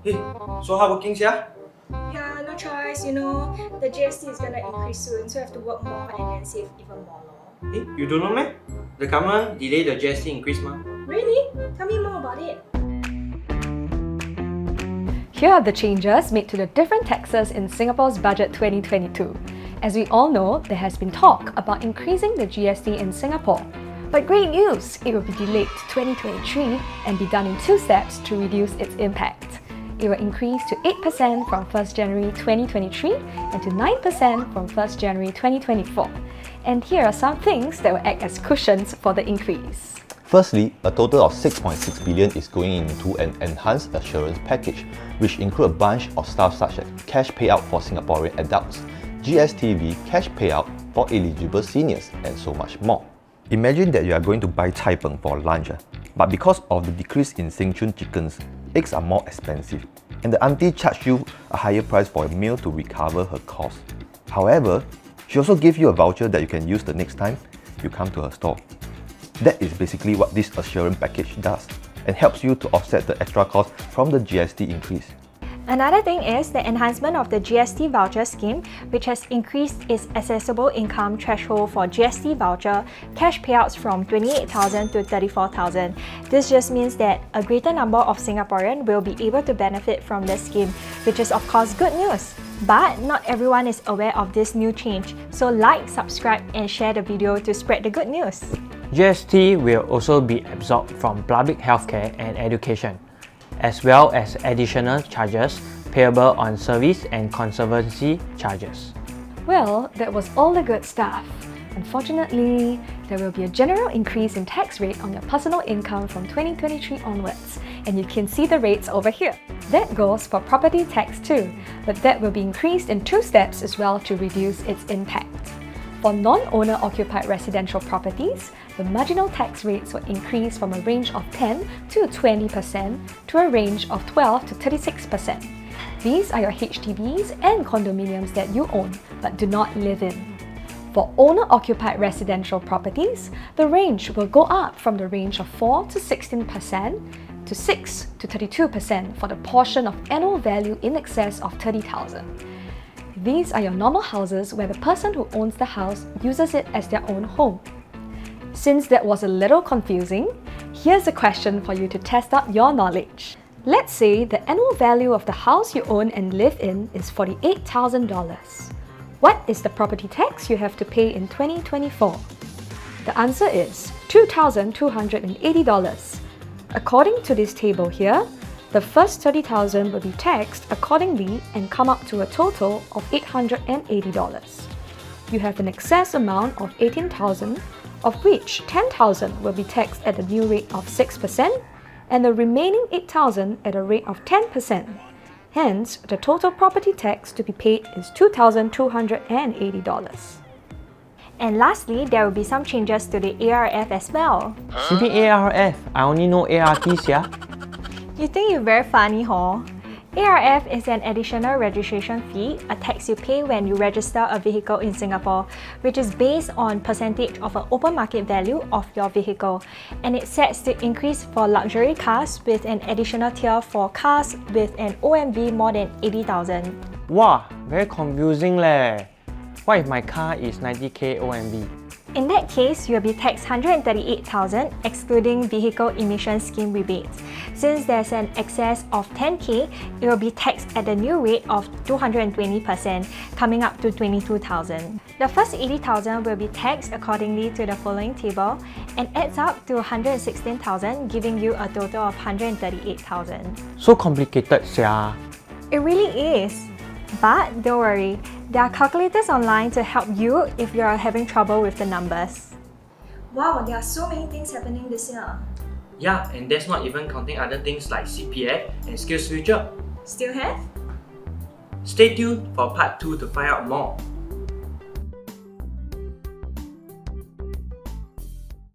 Hey, so hardworking, yeah? Yeah, no choice, the GST is gonna increase soon, so I have to work more and then save even more. Hey, you don't know, man? The government delayed the GST increase, ma. Really? Tell me more about it. Here are the changes made to the different taxes in Singapore's Budget 2022. As we all know, there has been talk about increasing the GST in Singapore. But great news! It will be delayed to 2023 and be done in 2 steps to reduce its impact. It will increase to 8% from 1st January 2023 and to 9% from 1st January 2024. And here are some things that will act as cushions for the increase. Firstly, a total of 6.6 billion is going into an enhanced assurance package, which include a bunch of stuff such as cash payout for Singaporean adults, GSTV cash payout for eligible seniors, and so much more. Imagine that you are going to buy cai peng for lunch, but because of the decrease in Sing Chun chickens, eggs are more expensive, and the auntie charged you a higher price for a meal to recover her cost. However, she also gave you a voucher that you can use the next time you come to her store. That is basically what this assurance package does, and helps you to offset the extra cost from the GST increase. Another thing is the enhancement of the GST voucher scheme, which has increased its accessible income threshold for GST voucher cash payouts from 28,000 to 34,000. This just means that a greater number of Singaporeans will be able to benefit from this scheme, which is of course good news. But not everyone is aware of this new change, so like, subscribe and share the video to spread the good news. GST will also be absorbed from public healthcare and education, as well as additional charges payable on service and conservancy charges. Well, that was all the good stuff. Unfortunately, there will be a general increase in tax rate on your personal income from 2023 onwards, and you can see the rates over here. That goes for property tax too, but that will be increased in 2 steps as well to reduce its impact. For non-owner occupied residential properties, the marginal tax rates will increase from a range of 10 to 20% to a range of 12 to 36%. These are your HDBs and condominiums that you own but do not live in. For owner-occupied residential properties, the range will go up from the range of 4 to 16% to 6 to 32% for the portion of annual value in excess of 30,000. These are your normal houses where the person who owns the house uses it as their own home. Since that was a little confusing, here's a question for you to test out your knowledge. Let's say the annual value of the house you own and live in is $48,000. What is the property tax you have to pay in 2024? The answer is $2,280. According to this table here, the first 30,000 will be taxed accordingly and come up to a total of $880. You have an excess amount of 18,000, of which 10,000 will be taxed at the new rate of 6% and the remaining 8,000 at a rate of 10%. Hence, the total property tax to be paid is $2,280. And lastly, there will be some changes to the ARF as well. Speaking ARF, I only know ARTs, yeah? You think you're very funny, huh? ARF is an additional registration fee, a tax you pay when you register a vehicle in Singapore, which is based on percentage of an open market value of your vehicle, and it sets to increase for luxury cars with an additional tier for cars with an OMV more than 80,000. Wow, very confusing leh. What if my car is 90k OMV? In that case, you'll be taxed 138,000 excluding vehicle emission scheme rebates. Since there's an excess of 10k, it will be taxed at the new rate of 220%, coming up to 22,000. The first 80,000 will be taxed accordingly to the following table and adds up to 116,000, giving you a total of 138,000. So complicated, sia. It really is. But don't worry, there are calculators online to help you if you are having trouble with the numbers. Wow, there are so many things happening this year. Yeah, and that's not even counting other things like CPF and SkillsFuture. Still have? Stay tuned for part 2 to find out more.